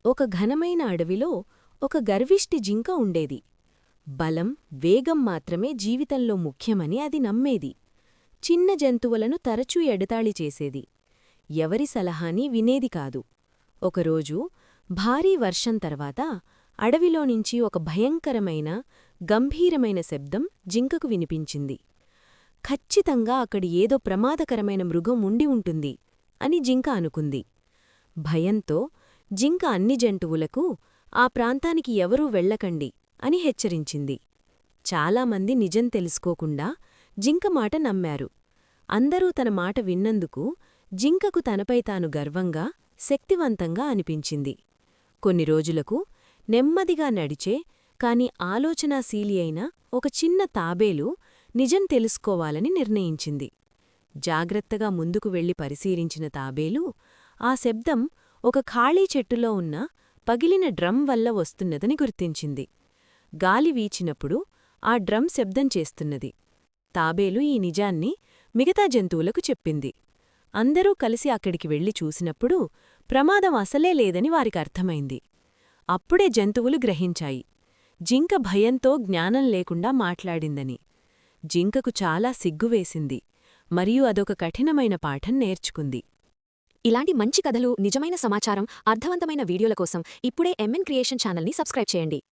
ఒక ఘనమైన అడవిలో ఒక గర్విష్టి జింక ఉండేది. బలం, వేగం మాత్రమే జీవితంలో ముఖ్యమని అది నమ్మేది. చిన్న జంతువులను తరచూ ఎడతాళి చేసేది. ఎవరి సలహాని వినేది కాదు. ఒకరోజు భారీ వర్షం తర్వాత అడవిలోనుంచి ఒక భయంకరమైన, గంభీరమైన శబ్దం జింకకు వినిపించింది. ఖచ్చితంగా అక్కడి ఏదో ప్రమాదకరమైన మృగం ఉండి ఉంటుంది అని జింక అనుకుంది. భయంతో జింక అన్ని జంతువులకు ఆ ప్రాంతానికి ఎవరూ వెళ్ళకండి అని హెచ్చరించింది. చాలామంది నిజం తెలుసుకోకుండా జింక మాట నమ్మారు. అందరూ తన మాట విన్నందుకు జింకకు తనపై తాను గర్వంగా, శక్తివంతంగా అనిపించింది. కొన్ని రోజులకు నెమ్మదిగా నడిచే, కాని ఆలోచనాశీలి అయిన ఒక చిన్న తాబేలు నిజం తెలుసుకోవాలని నిర్ణయించింది. జాగ్రత్తగా ముందుకు వెళ్లి పరిశీలించిన తాబేలు ఆ శబ్దం ఒక ఖాళీ చెట్టులో ఉన్న పగిలిన డ్రమ్ వల్ల వస్తున్నదని గుర్తించింది. గాలి వీచినప్పుడు ఆ డ్రమ్ శబ్దం చేస్తున్నది. తాబేలు ఈ నిజాన్ని మిగతా జంతువులకు చెప్పింది. అందరూ కలిసి అక్కడికి వెళ్లి చూసినప్పుడు ప్రమాదం అసలే లేదని వారికర్థమైంది. అప్పుడే జంతువులు గ్రహించాయి, జింక భయంతో జ్ఞానం లేకుండా మాట్లాడిందని. జింకకు చాలా సిగ్గువేసింది మరియు అదొక కఠినమైన పాఠం నేర్చుకుంది. ఇలాంటి మంచి కథలు, నిజమైన సమాచారం, అర్థవంతమైన వీడియోల కోసం ఇప్పుడే ఎంఎన్ క్రియేషన్ ఛానల్ని సబ్స్క్రైబ్ చేయండి.